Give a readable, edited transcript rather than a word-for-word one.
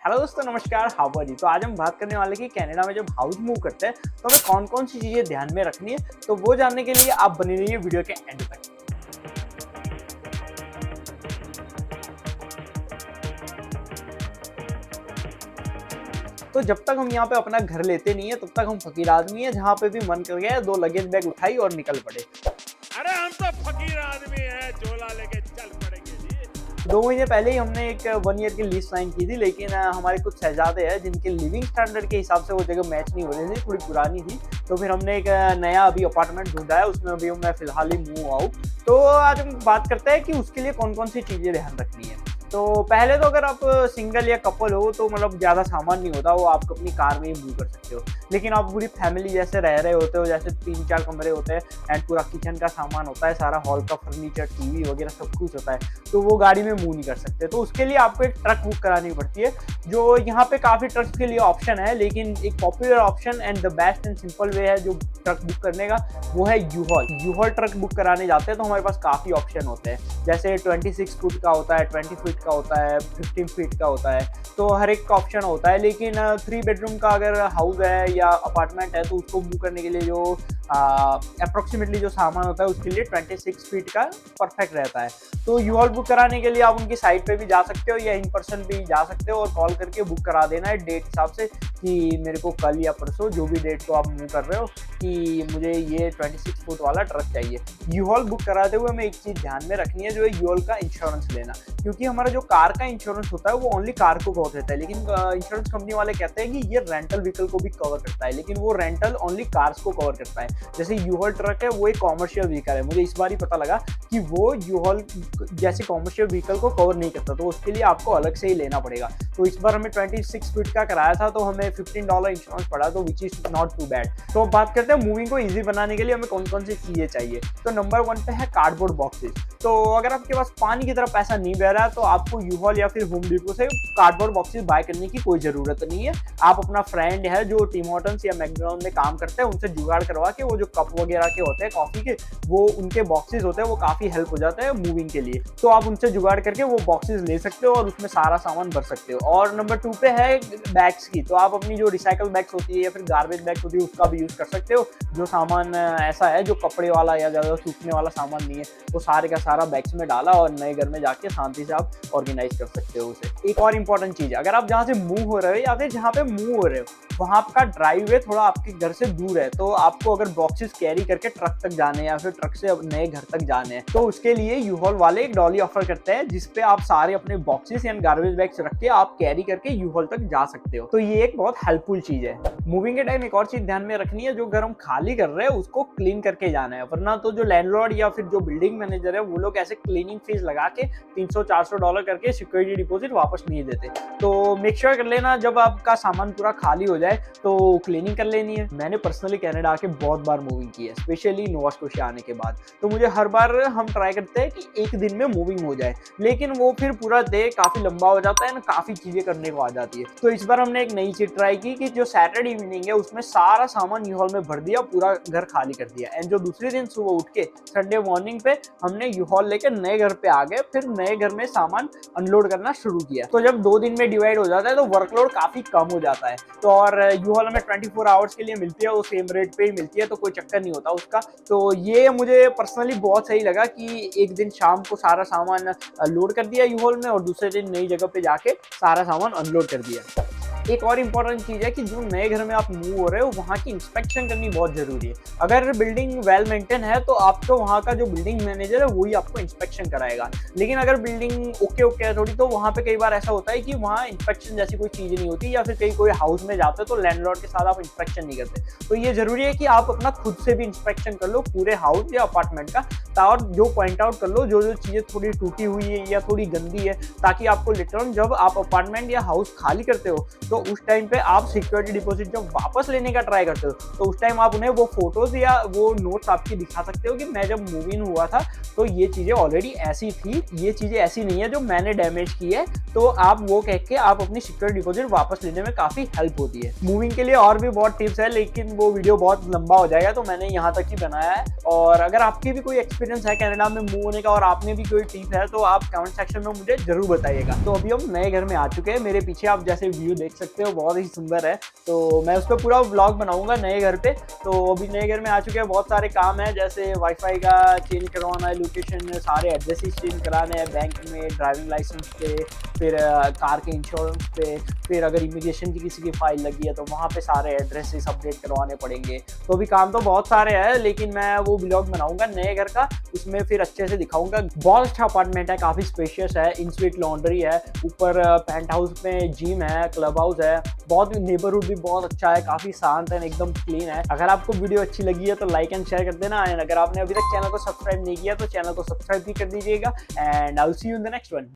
Hello दोस्तों, नमस्कार। How are you. तो आज हम बात करने वाले कि कनाडा में जब हाउस मूव करते हैं तो हमें कौन कौन सी चीज़ें ध्यान में रखनी है। तो वो जानने के लिए आप बने रहिए वीडियो के एंड तक। तो जब तक हम यहाँ पे अपना घर लेते नहीं है तब तक हम फकीर आदमी है। जहाँ पे भी मन कर गया 2 लगेज बैग उठाई और निकल पड़े। अरे हम तो फकीर आदमी हैं, झोला लेके चल पड़ेंगे जी। 2 महीने पहले ही हमने एक 1 ईयर की लीज साइन की थी, लेकिन हमारे कुछ शहजादे हैं जिनके लिविंग स्टैंडर्ड के हिसाब से वो जगह मैच नहीं हो रही थी, थोड़ी पुरानी थी। तो फिर हमने एक नया अभी अपार्टमेंट ढूंढा है, उसमें अभी मैं फिलहाल ही मूव आऊँ। तो आज हम बात करते हैं कि उसके लिए कौन कौन सी चीज़ें ध्यान रखनी है। तो पहले तो अगर आप सिंगल या कपल हो तो मतलब ज़्यादा सामान नहीं होता, वो आप अपनी कार में ही मूव कर सकते हो। लेकिन आप पूरी फैमिली जैसे रह रहे होते हो, जैसे 3-4 कमरे होते हैं एंड पूरा किचन का सामान होता है, सारा हॉल का फर्नीचर, टीवी वगैरह सब कुछ होता है, तो वो गाड़ी में मूव नहीं कर सकते। तो उसके लिए आपको एक ट्रक बुक करानी पड़ती है। जो यहाँ पे काफ़ी ट्रक्स के लिए ऑप्शन है, लेकिन एक popular option and the best and simple way है जो ट्रक बुक करने का, वो है यूहॉल। यूहॉल ट्रक बुक कराने जाते हैं तो हमारे पास काफ़ी ऑप्शन होते हैं, जैसे 26 फुट का होता है, 20 फीट का होता है, 15 फीट का होता है। तो हर एक का ऑप्शन होता है। लेकिन 3 बेडरूम का अगर हाउस है या अपार्टमेंट है तो उसको बुक करने के लिए जो अप्रोक्सीमेटली जो सामान होता है उसके लिए 26 फीट का परफेक्ट रहता है। तो यूहॉल बुक कराने के लिए आप उनकी साइट पे भी जा सकते हो या इन पर्सन भी जा सकते हो और कॉल करके बुक करा देना है डेट हिसाब से कि मेरे को कल या परसों जो भी डेट को आप मूव कर रहे हो कि मुझे ये 26 फुट वाला ट्रक चाहिए। यूहॉल बुक कराते हुए हमें एक चीज़ ध्यान में रखनी है, जो है यूहॉल का इंश्योरेंस लेना, क्योंकि हमारा जो कार का इंश्योरेंस होता है वो ओनली कार को कवर करता है, लेकिन इंश्योरेंस कंपनी वाले कहते हैं कि ये रेंटल व्हीकल को भी कवर करता है, लेकिन वो रेंटल ओनली कार्स को कवर करता है। जैसे यूहॉल ट्रक है वो एक कॉमर्शियल व्हीकल है, मुझे इस बार ही पता लगा कि वो यूहॉल जैसे कॉमर्शियल व्हीकल को कवर नहीं करता, तो उसके लिए आपको अलग से ही लेना पड़ेगा। तो इस बार हमें 26 फीट का कराया था तो हमें $15 इंश्योरेंस पड़ा, तो which is not too bad. तो अब बात करते हैं मूविंग को ईजी बनाने के लिए हमें कौन कौन सी चीज़ें चाहिए। तो नंबर 1 पे है कार्डबोर्ड बॉक्सेस। तो अगर आपके पास पानी की तरह पैसा नहीं बह रहा है तो आपको यूहॉल या फिर होम डिपो से कार्डबोर्ड बॉक्सेस बाय करने की कोई ज़रूरत नहीं है। आप अपना फ्रेंड है जो टिम हॉर्टन्स या मैकडॉनल्ड में काम करते हैं उनसे जुगाड़ करवा के वो जो कप वगैरह के होते हैं कॉफ़ी के, वो उनके बॉक्सेस होते हैं, वो काफ़ी हेल्प हो जाता है मूविंग के लिए। तो आप उनसे जुगाड़ करके वो बॉक्सेस ले सकते हो और उसमें सारा सामान भर सकते हो। और नंबर 2 पे है बैग्स की। तो आप अपनी जो रिसाइकल बैग्स होती है या फिर गार्बेज बैग्स होती है उसका भी यूज़ कर सकते हो। जो सामान ऐसा है जो कपड़े वाला या ज़्यादा सूखने वाला सामान नहीं है, वो सारे का सारा बैग्स में डाला और नए घर में जाके शांति से आप ऑर्गेनाइज कर सकते हो उसे। एक और इम्पॉर्टेंट चीज़, अगर आप जहाँ से मूव हो रहे हो या फिर जहाँ पे मूव हो रहे हो वहाँ का ड्राइववे थोड़ा आपके घर से दूर है, तो आपको अगर बॉक्सेस कैरी करके ट्रक तक जाने या फिर ट्रक से नए घर तक जाने हैं तो उसके लिए यूहॉल वाले एक डॉली ऑफर करते हैं जिसपे आप सारे अपने बॉक्सेस या गार्बेज बैग्स रख के आप कैरी करके यूहॉल तक जा सकते हो। तो ये एक बहुत हेल्पफुल चीज़ है। मूविंग के टाइम एक और चीज़ ध्यान में रखनी है, जो घर हम खाली कर रहे हैं उसको क्लीन करके जाना है, वरना तो जो लैंडलॉर्ड या फिर जो बिल्डिंग मैनेजर है वो लोग ऐसे क्लीनिंग फीस लगा के $300-400 करके सिक्योरिटी डिपॉजिट वापस नहीं देते। तो मेक श्योर कर लेना जब आपका सामान पूरा खाली हो जाए तो क्लीनिंग कर लेनी है। मैंने पर्सनली कनाडा आके बहुत बार मूविंग की है, स्पेशली नोवा स्कोशिया आने के बाद। तो मुझे हर बार हम ट्राई करते हैं कि एक दिन में मूविंग हो जाए, लेकिन वो फिर पूरा डे काफ़ी लंबा हो जाता है ना, काफ़ी चीज़ें करने को आ जाती है। तो इस बार हमने एक नई चीज़ ट्राई की कि जो सैटरडे इवनिंग है उसमें सारा सामान यूहॉल में भर दिया, पूरा घर खाली कर दिया एंड जो दूसरे दिन सुबह उठ के संडे मॉर्निंग पे हमने यूहॉल लेके नए घर पे आ गए, फिर नए घर में सामान अनलोड करना शुरू किया। तो जब 2 दिन में डिवाइड हो जाता है तो वर्कलोड काफ़ी कम हो जाता है। तो और यूहॉल हमें 24 आवर्स के लिए मिलती है, वो सेम रेट पे ही मिलती है, तो कोई चक्कर नहीं होता उसका। तो ये मुझे पर्सनली बहुत सही लगा कि एक दिन शाम को सारा सामान लोड कर दिया यूहॉल में और दूसरे दिन नई जगह पे जाके सारा सामान अनलोड कर दिया। एक और इम्पॉर्टेंट चीज़ है कि जो नए घर में आप मूव हो रहे हो वहाँ की इंस्पेक्शन करनी बहुत ज़रूरी है। अगर बिल्डिंग वेल मेंटेन है तो आपको वहाँ का जो बिल्डिंग मैनेजर है वही आपको इंस्पेक्शन कराएगा, लेकिन अगर बिल्डिंग ओके है थोड़ी, तो वहाँ पे कई बार ऐसा होता है कि वहाँ इंस्पेक्शन जैसी कोई चीज़ नहीं होती, या फिर कहीं कोई हाउस में जाते हो तो लैंडलॉर्ड के साथ आप इंस्पेक्शन नहीं करते। तो ये ज़रूरी है कि आप अपना खुद से भी इंस्पेक्शन कर लो पूरे हाउस या अपार्टमेंट का, और जो पॉइंट आउट कर लो जो चीज़ें थोड़ी टूटी हुई है या थोड़ी गंदी है, ताकि आपको रिटर्न जब आप अपार्टमेंट या हाउस खाली करते हो तो तो उस टाइम पे आप सिक्योरिटी डिपॉजिट जब वापस लेने का ट्राई करते हो तो उस टाइम आप उन्हें वो फोटोज या वो नोट्स आपकी दिखा सकते हो कि मैं जब मूव इन हुआ था तो ये चीजें ऑलरेडी ऐसी थी, ये चीजें ऐसी नहीं है जो मैंने डैमेज की है। तो आप वो कह के आप अपनी सिक्योरिटी डिपॉजिट वापस लेने में काफी हेल्प होती है। मूविंग के लिए और भी बहुत टिप्स है लेकिन वो वीडियो बहुत लंबा हो जाएगा तो मैंने यहाँ तक ही बनाया है। और अगर आपकी भी कोई एक्सपीरियंस है कनाडा में मूव होने का और आपने भी कोई टिप है तो आप कमेंट सेक्शन में मुझे जरूर बताइएगा। तो अभी हम नए घर में आ चुके हैं, मेरे पीछे आप जैसे व्यू देख सकते हो बहुत ही सुंदर है। तो मैं उस पर पूरा व्लॉग बनाऊंगा नए घर पे। तो अभी नए घर में आ चुके हैं, बहुत सारे काम है जैसे वाईफाई का चेंज करवाना है, लोकेशन सारे एड्रेसेस चेंज कराने हैं, बैंक में ड्राइविंग लाइसेंस पे, फिर कार के इंश्योरेंस पे, फिर अगर इमिग्रेशन की किसी की फाइल लगी है तो वहाँ पे सारे एड्रेसेस अपडेट करवाने पड़ेंगे। तो अभी काम तो बहुत सारे हैं लेकिन मैं वो व्लॉग बनाऊंगा नए घर का, उसमें फिर अच्छे से दिखाऊंगा। बहुत अच्छा अपार्टमेंट है, काफी स्पेशियस है, इन स्वीट लॉन्ड्री है, ऊपर पेंट हाउस में जिम है, क्लब हाउस है, बहुत नेबरहुड भी बहुत अच्छा है, काफी शांत है, एकदम क्लीन है। अगर आपको वीडियो अच्छी लगी है तो लाइक एंड शेयर कर देना, एंड अगर आपने अभी तक चैनल को सब्सक्राइब नहीं किया तो चैनल को सब्सक्राइब भी कर दीजिएगा। And I will see you in the next one.